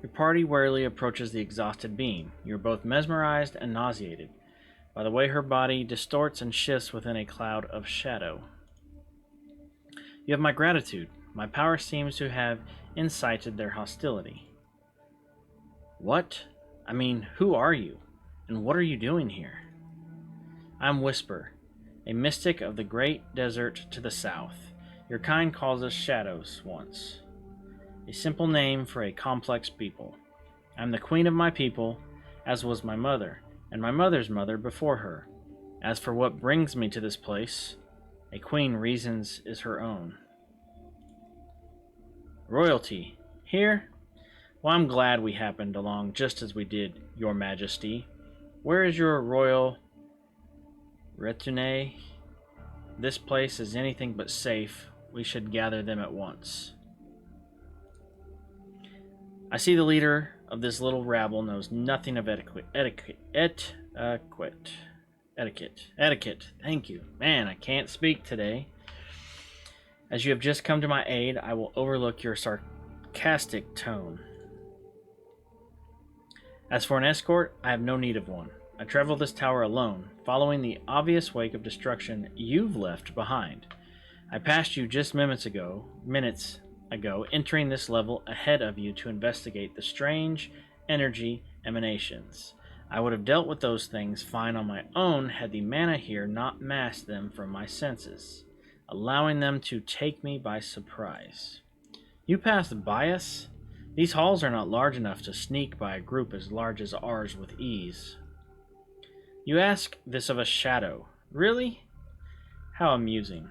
Your party warily approaches the exhausted being. You are both mesmerized and nauseated by the way her body distorts and shifts within a cloud of shadow. You have my gratitude. My power seems to have incited their hostility. What? I mean, who are you? And what are you doing here? I'm Whisper, a mystic of the great desert to the south. Your kind calls us shadows once. A simple name for a complex people. I'm the queen of my people, as was my mother, and my mother's mother before her. As for what brings me to this place, a queen reasons is her own. Royalty. Here? Well, I'm glad we happened along just as we did, your majesty. Where is your royal retinue? This place is anything but safe. We should gather them at once. I see the leader of this little rabble knows nothing of etiquette. Thank you. Man, I can't speak today. As you have just come to my aid, I will overlook your sarcastic tone. As for an escort, I have no need of one. I travel this tower alone, following the obvious wake of destruction you've left behind. I passed you just minutes ago, entering this level ahead of you to investigate the strange energy emanations. I would have dealt with those things fine on my own had the mana here not masked them from my senses, allowing them to take me by surprise. You passed by us? These halls are not large enough to sneak by a group as large as ours with ease. You ask this of a shadow. Really? How amusing.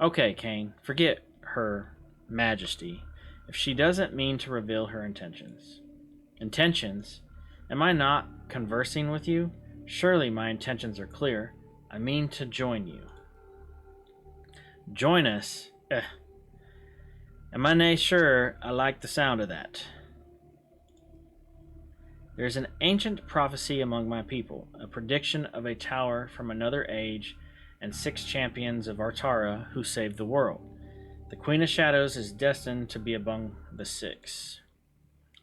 Okay, Kane, forget her majesty if she doesn't mean to reveal her intentions. Intentions? Am I not conversing with you? Surely my intentions are clear. I mean to join you. Join us? Am I nae sure I like the sound of that? There's an ancient prophecy among my people, a prediction of a tower from another age and 6 champions of Artara who saved the world. The Queen of Shadows is destined to be among the 6.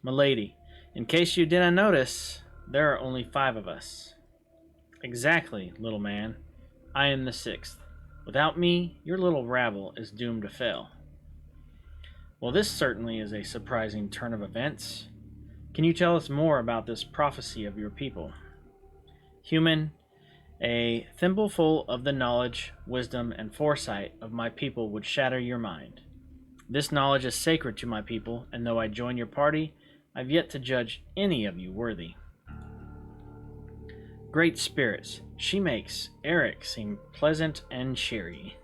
Milady, in case you didn't notice, there are only 5 of us. Exactly, little man. I am the 6th. Without me, your little rabble is doomed to fail. Well, this certainly is a surprising turn of events. Can you tell us more about this prophecy of your people? Human, a thimbleful of the knowledge, wisdom, and foresight of my people would shatter your mind. This knowledge is sacred to my people, and though I join your party, I've yet to judge any of you worthy. Great spirits, she makes Eric seem pleasant and cheery.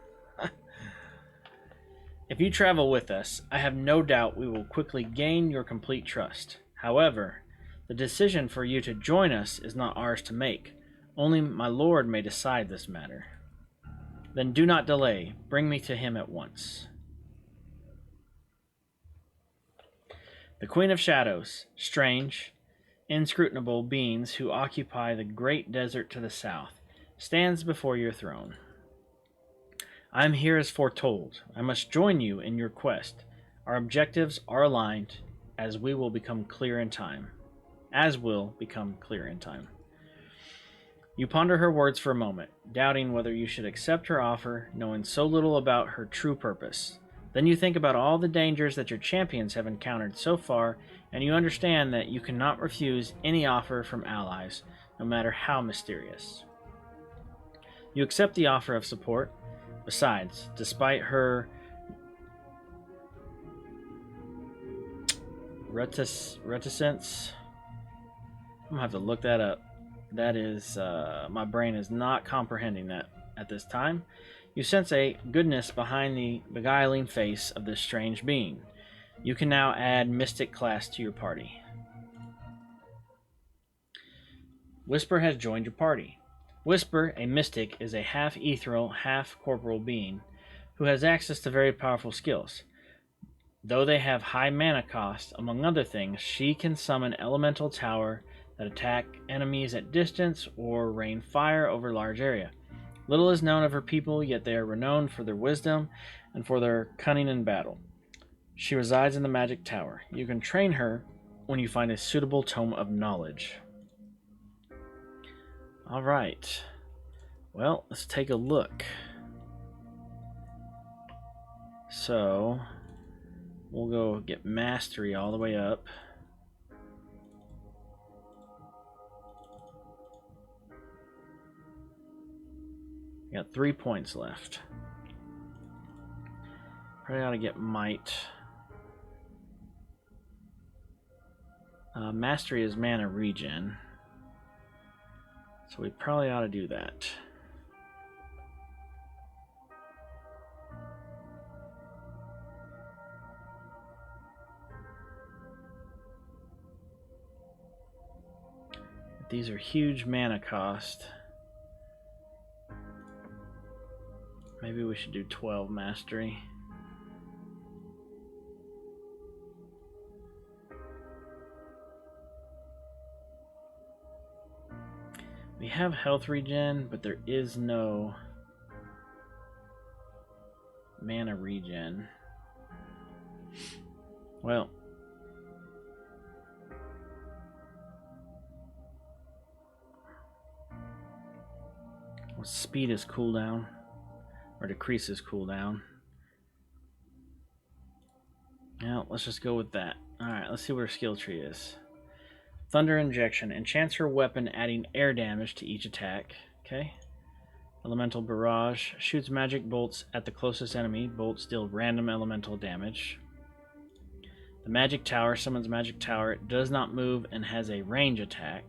If you travel with us, I have no doubt we will quickly gain your complete trust. However, the decision for you to join us is not ours to make. Only my lord may decide this matter. Then do not delay. Bring me to him at once. The Queen of Shadows, strange, inscrutable beings who occupy the great desert to the south, stands before your throne. I am here as foretold. I must join you in your quest. Our objectives are aligned, as will become clear in time. You ponder her words for a moment, doubting whether you should accept her offer, knowing so little about her true purpose. Then you think about all the dangers that your champions have encountered so far, and you understand that you cannot refuse any offer from allies, no matter how mysterious. You accept the offer of support. Besides, despite her reticence, I'm going to have to look that up. That is, my brain is not comprehending that at this time. You sense a goodness behind the beguiling face of this strange being. You can now add Mystic class to your party. Whisper has joined your party. Whisper, a mystic, is a half-ethereal, half-corporeal being who has access to very powerful skills. Though they have high mana cost, among other things, she can summon elemental tower that attack enemies at distance or rain fire over large area. Little is known of her people, yet they are renowned for their wisdom and for their cunning in battle. She resides in the magic tower. You can train her when you find a suitable tome of knowledge. Alright. Well, let's take a look. So, we'll go get mastery all the way up. We got 3 points left. Probably ought to get might. Mastery is mana regen. So we probably ought to do that. These are huge mana cost. Maybe we should do 12 mastery. We have health regen, but there is no mana regen. Well, speed is cooldown, or decreases cooldown. Now, let's just go with that. Alright, let's see what our skill tree is. Thunder Injection. Enchants her weapon, adding air damage to each attack. Okay. Elemental Barrage. Shoots magic bolts at the closest enemy. Bolts deal random elemental damage. The Magic Tower. Summons Magic Tower. It does not move and has a range attack.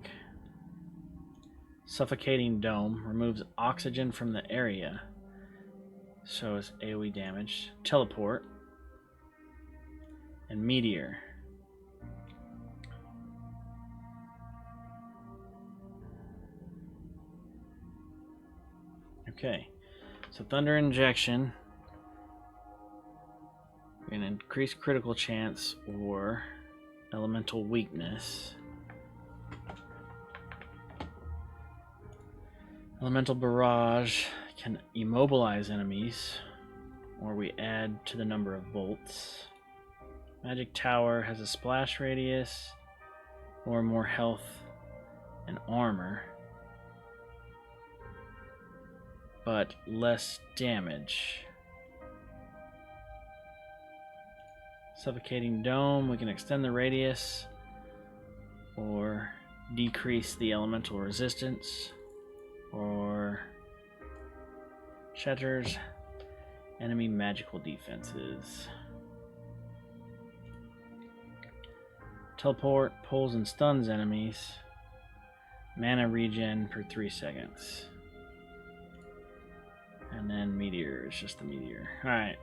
Suffocating Dome. Removes oxygen from the area. So it's AoE damage. Teleport. And Meteor. Okay, so Thunder Injection. We're going to increase critical chance or elemental weakness. Elemental Barrage can immobilize enemies, or we add to the number of bolts. Magic Tower has a splash radius, or more health and armor, but less damage. Suffocating Dome, we can extend the radius or decrease the elemental resistance, or shatters enemy magical defenses. Teleport pulls and stuns enemies. Mana regen per 3 seconds. And then Meteor is just the Meteor. Alright.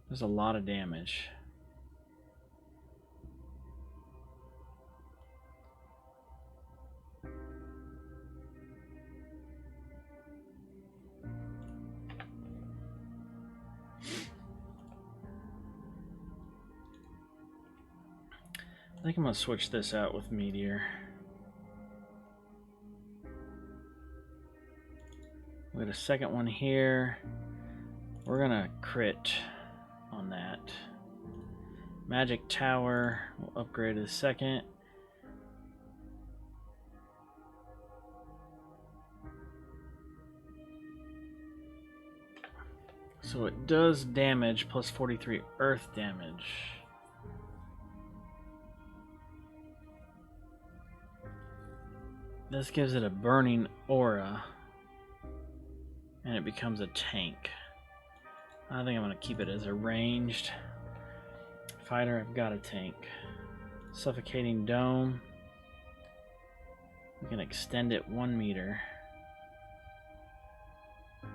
There's a lot of damage. I think I'm going to switch this out with Meteor. We got a second one here. We're going to crit on that. Magic Tower, we'll upgrade to the second. So it does damage plus 43 earth damage. This gives it a burning aura, and it becomes a tank. I think I'm going to keep it as a ranged fighter. I've got a tank. Suffocating Dome. We can extend it 1 meter. I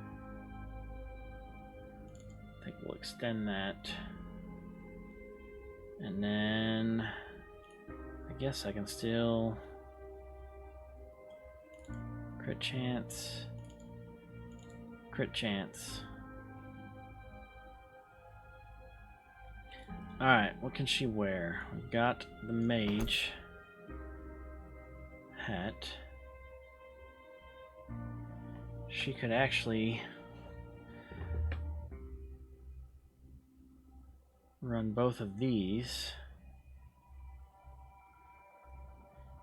think we'll extend that. And then I guess I can still crit chance. Crit chance. Alright, what can she wear? We've got the mage. pet, she could actually run both of these.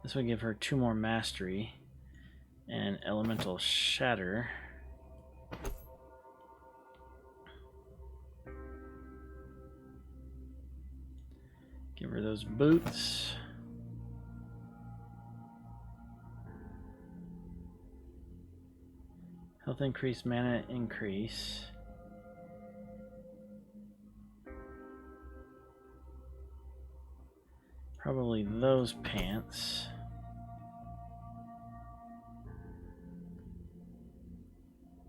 This would give her 2 more mastery and elemental shatter. Give her those boots. Health increase, mana increase. Probably those pants.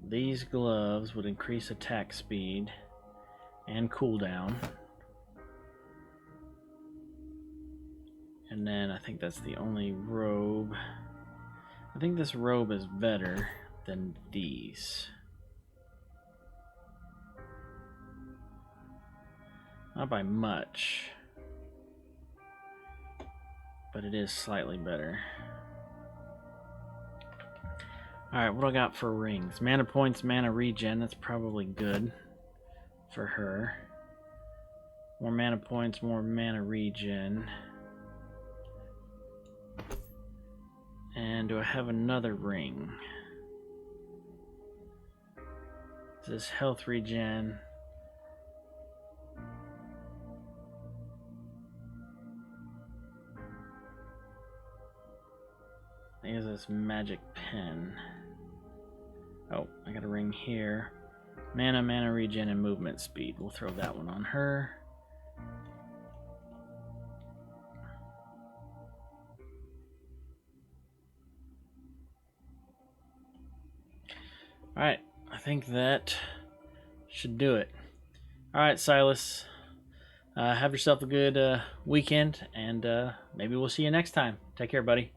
These gloves would increase attack speed and cooldown. And then I think that's the only robe. I think this robe is better than these. Not by much, but it is slightly better. Alright, what do I got for rings? Mana points, mana regen, that's probably good for her. More mana points, more mana regen. And do I have another ring? This is health regen. I think it's this magic pen. Oh, I got a ring here. Mana, mana regen, and movement speed. We'll throw that one on her. Alright, I think that should do it. Alright, Silas. Have yourself a good weekend, and maybe we'll see you next time. Take care, buddy.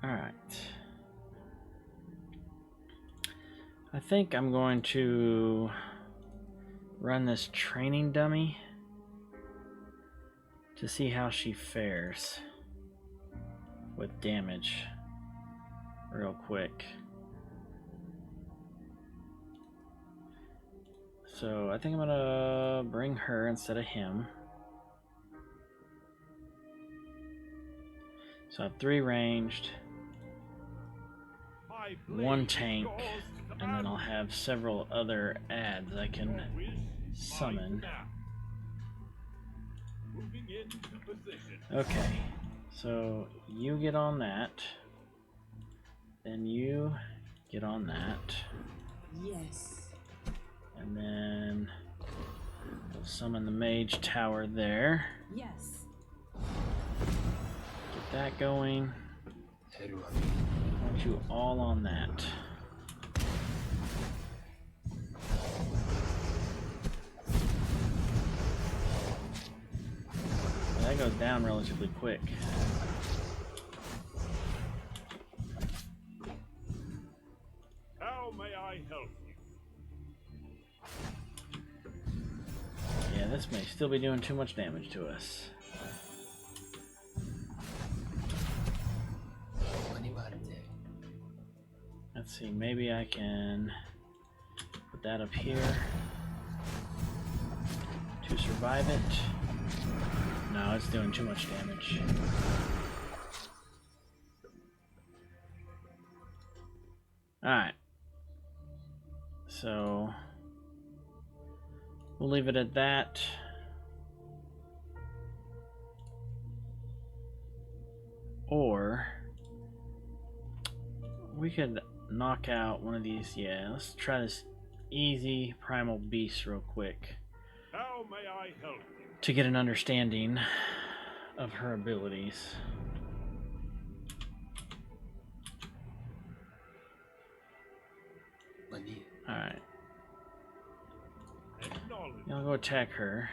Alright. I think I'm going to run this training dummy to see how she fares with damage real quick. So I think I'm gonna bring her instead of him. So I have 3 ranged, 1 tank, and then I'll have several other adds I can summon. Okay, so you get on that, then you get on that. Yes. And then we'll summon the mage tower there. Yes. Get that going. I want you all on that. That goes down relatively quick. How may I help you? Yeah, this may still be doing too much damage to us. Let's see, maybe I can put that up here to survive it. No, it's doing too much damage. Alright. So we'll leave it at that. Or we could knock out one of these. Yeah, let's try this easy primal beast real quick. How may I help you? To get an understanding of her abilities. Alright. I'll go attack her.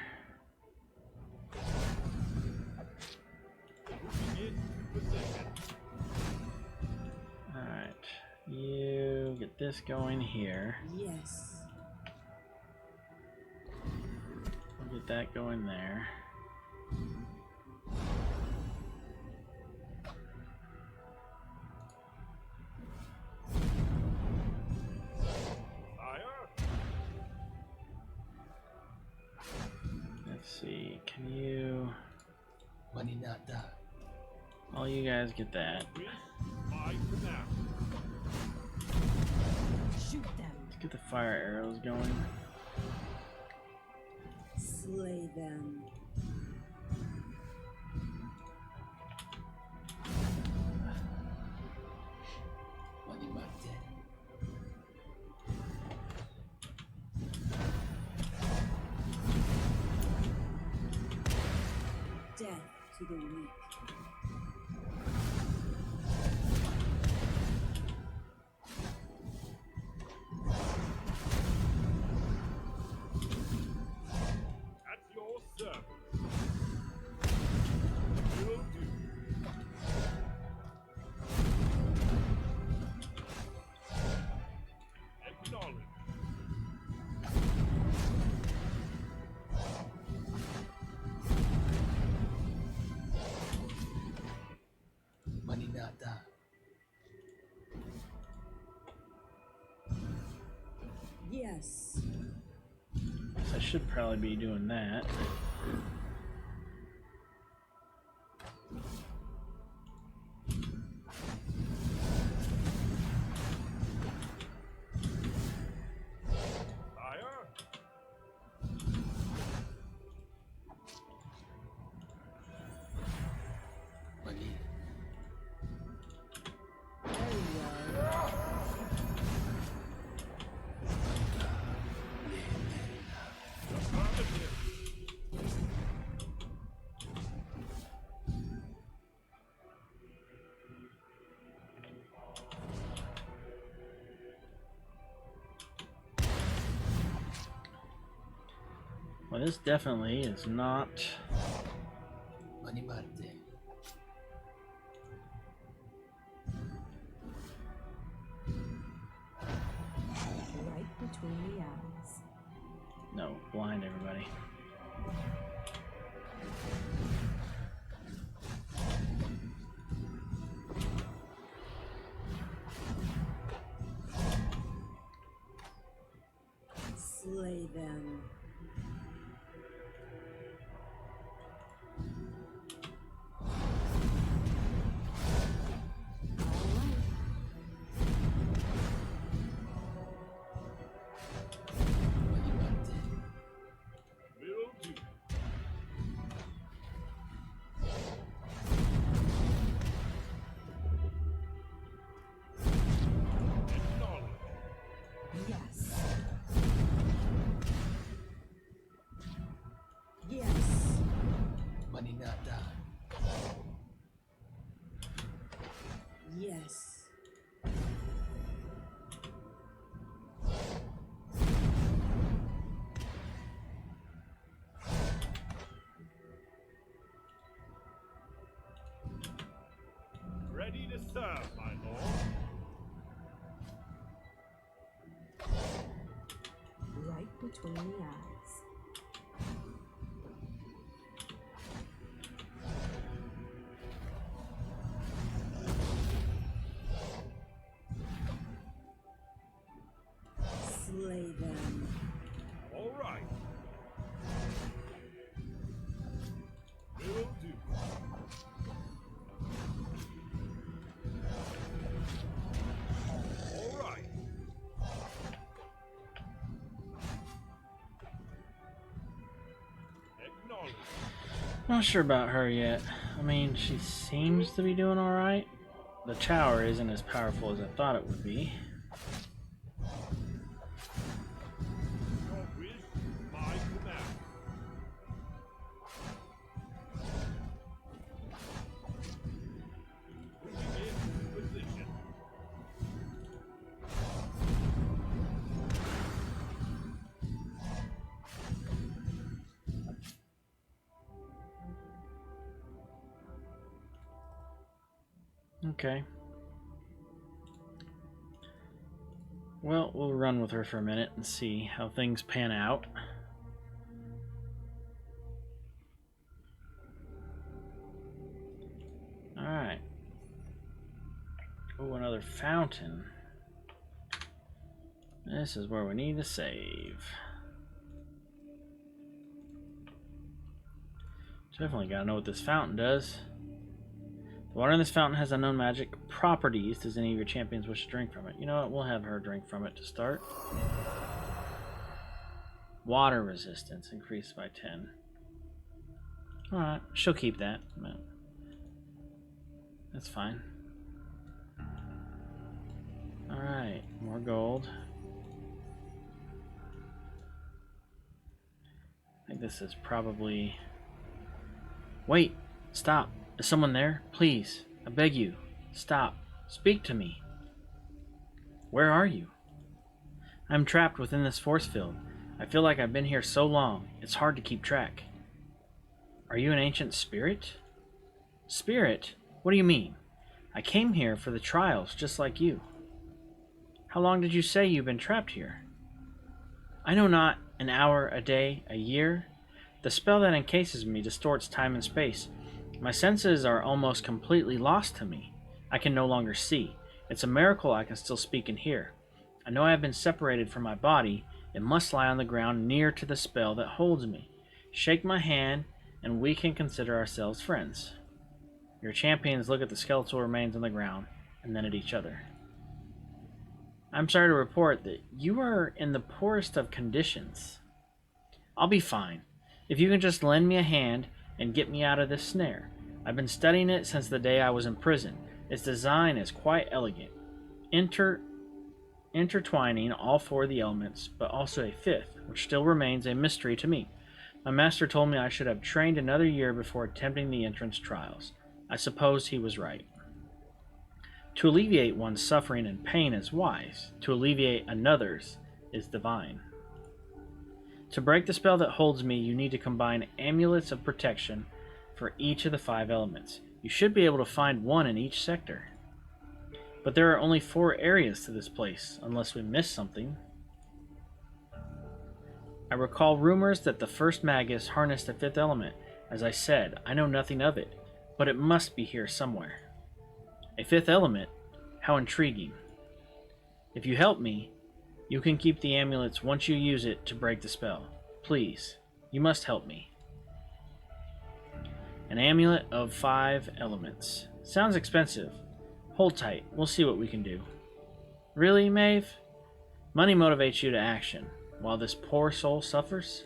Alright. You get this going here. Yes. Get that going there. Let's see, can you... All you guys get that. Shoot them. Let's get the fire arrows going. Slay them. Death to the weak. At your service. Will do. Acknowledge. Yes. So I should probably be doing that. Fire. Very well. Affirmative. Well, this definitely is not... Right between the eyes. No, blind everybody. Slay them. Will do. Acknowledge. Yes. Yes. Yes. Ready to serve, my lord. Right between the eyes. Slay them. All right. Will do. All right. Acknowledge. Not sure about her yet. I mean, she seems to be doing alright. The tower isn't as powerful as I thought it would be. Your wish, my command. Moving into position. Okay. Well, we'll run with her for a minute and see how things pan out. Oh, another fountain. This is where we need to save. Definitely gotta know what this fountain does. The water in this fountain has unknown magic properties. Does any of your champions wish to drink from it? You know what? We'll have her drink from it to start. Water resistance increased by 10. Alright, she'll keep that. That's fine. Alright, more gold. I think this is probably... Wait! Stop! Is someone there? Please, I beg you. Stop. Speak to me. Where are you? I'm trapped within this force field. I feel like I've been here so long, it's hard to keep track. Are you an ancient spirit? Spirit? What do you mean? I came here for the trials, just like you. How long did you say you've been trapped here? I know not. An hour, a day, a year? The spell that encases me distorts time and space. My senses are almost completely lost to me. I can no longer see. It's a miracle I can still speak and hear. I know I have been separated from my body. It must lie on the ground near to the spell that holds me. Shake my hand, and we can consider ourselves friends. Your champions look at the skeletal remains on the ground, and then at each other. I'm sorry to report that you are in the poorest of conditions. I'll be fine, if you can just lend me a hand and get me out of this snare. I've been studying it since the day I was in prison. Its design is quite elegant, intertwining all four of the elements, but also a fifth, which still remains a mystery to me. My master told me I should have trained another year before attempting the entrance trials. I suppose he was right. To alleviate one's suffering and pain is wise. To alleviate another's is divine. To break the spell that holds me, you need to combine amulets of protection for each of the 5 elements. You should be able to find one in each sector. But there are only 4 areas to this place, unless we missed something. I recall rumors that the first Magus harnessed the 5th element. As I said, I know nothing of it, but it must be here somewhere. A 5th element? How intriguing. If you help me, you can keep the amulets once you use it to break the spell. Please, you must help me. An amulet of 5 elements. Sounds expensive. Hold tight, we'll see what we can do. Really, Maeve? Money motivates you to action, while this poor soul suffers?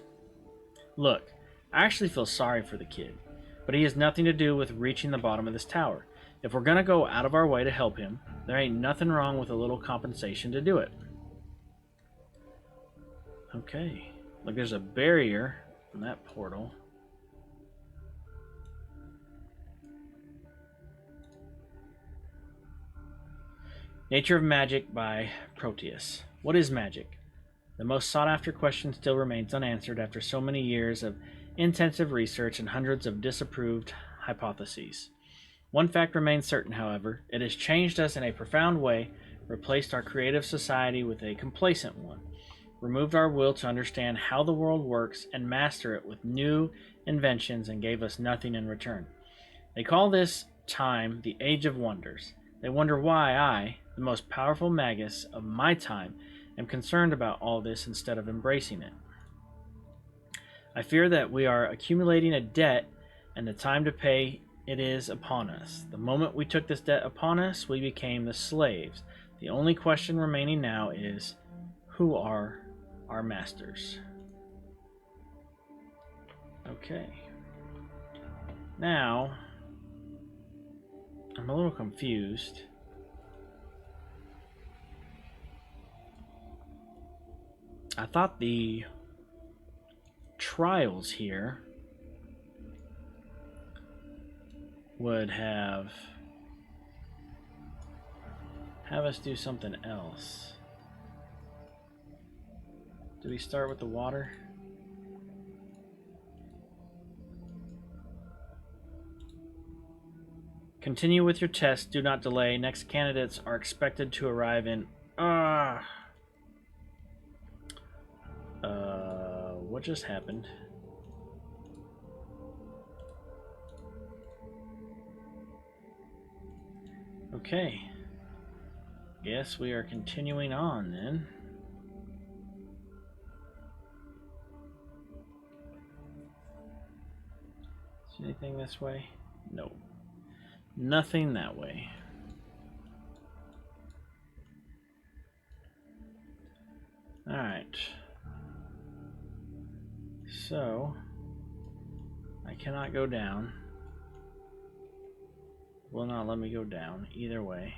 Look, I actually feel sorry for the kid, but he has nothing to do with reaching the bottom of this tower. If we're gonna go out of our way to help him, there ain't nothing wrong with a little compensation to do it. Okay, look, there's a barrier on that portal. Nature of Magic by Proteus. What is magic? The most sought-after question still remains unanswered after so many years of intensive research and hundreds of disapproved hypotheses. One fact remains certain, however. It has changed us in a profound way, replaced our creative society with a complacent one, removed our will to understand how the world works and master it with new inventions, and gave us nothing in return. They call this time the Age of Wonders. They wonder why I, the most powerful magus of my time, am concerned about all this instead of embracing it. I fear that we are accumulating a debt, and the time to pay it is upon us. The moment we took this debt upon us, we became the slaves. The only question remaining now is, who are our masters? Okay. Now, I'm a little confused. I thought the trials here would have us do something else. Do we start with the water? Continue with your test. Do not delay. Next candidates are expected to arrive in... what just happened? Okay. Guess we are continuing on then. Is anything this way? No. Nothing that way. Alright. So, I cannot go down. Will not let me go down either way.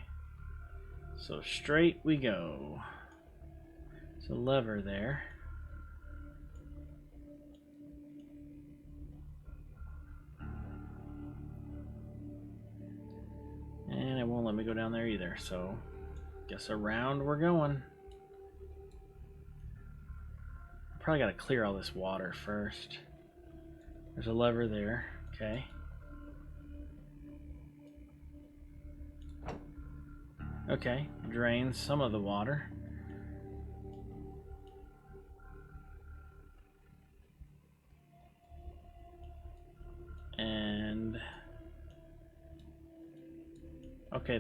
So straight we go. There's a lever there. And it won't let me go down there either, so guess around we're going. Probably gotta clear all this water first. There's a lever there, okay. Okay, drains some of the water. And okay,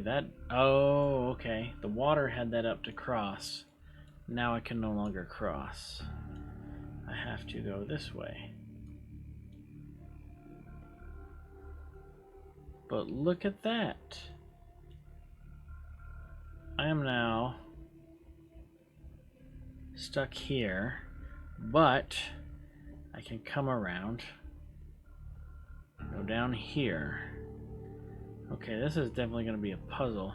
okay. The water had that up to cross. Now I can no longer cross. I have to go this way. But look at that. I am now stuck here, but I can come around, go down here. Okay, this is definitely going to be a puzzle.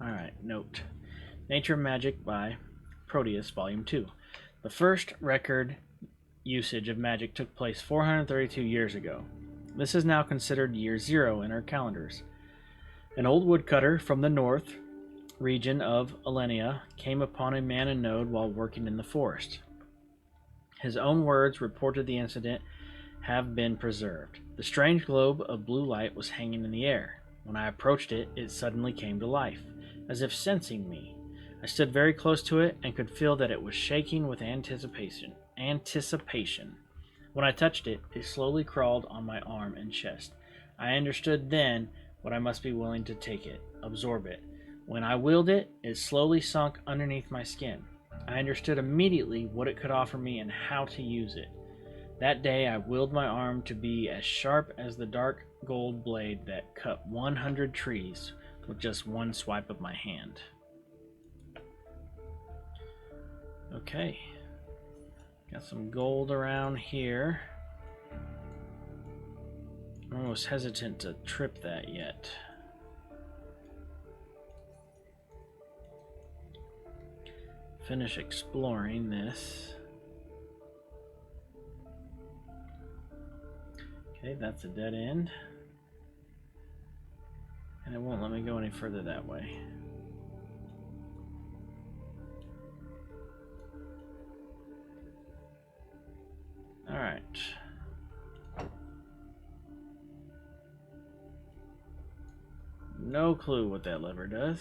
Alright, note. Nature of Magic by Proteus, Volume 2. The first record usage of magic took place 432 years ago. This is now considered year 0 in our calendars. An old woodcutter from the north region of Alenia came upon a man in Node while working in the forest. His own words reported the incident have been preserved. The strange globe of blue light was hanging in the air. When I approached it, it suddenly came to life, as if sensing me. I stood very close to it and could feel that it was shaking with anticipation. When I touched it, it slowly crawled on my arm and chest. I understood then what I must be willing to take it, absorb it. When I willed it, it slowly sunk underneath my skin. I understood immediately what it could offer me and how to use it. That day I willed my arm to be as sharp as the dark gold blade that cut 100 trees with just one swipe of my hand. Okay. Got some gold around here. I'm almost hesitant to trip that yet. Finish exploring this. Okay, that's a dead end. And it won't let me go any further that way. Alright. No clue what that lever does.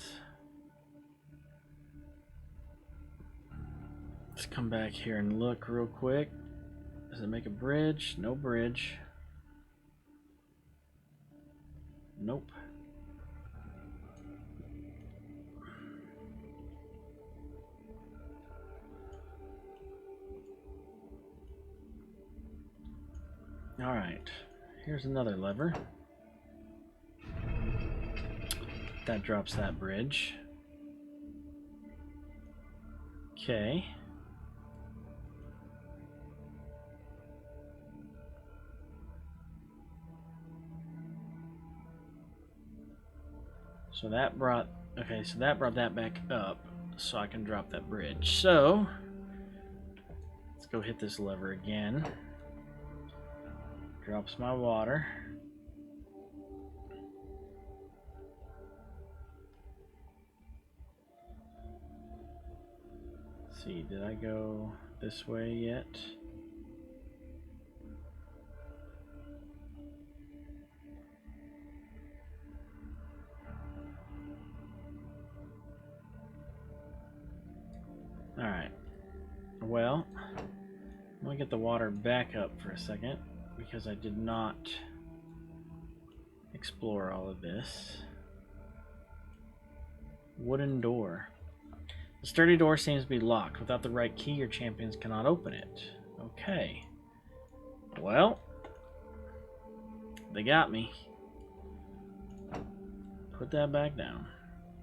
Let's come back here and look real quick. Does it make a bridge? No bridge. Nope. Alright, here's another lever. That drops that bridge. Okay. So that brought, okay, so that brought that back up so I can drop that bridge. So, let's go hit this lever again. Drops my water. Let's see, did I go this way yet? me get the water back up for a second because I did not explore all of this. Wooden door. The sturdy door seems to be locked. Without the right key, your champions cannot open it. Okay. Well, they got me. Put that back down.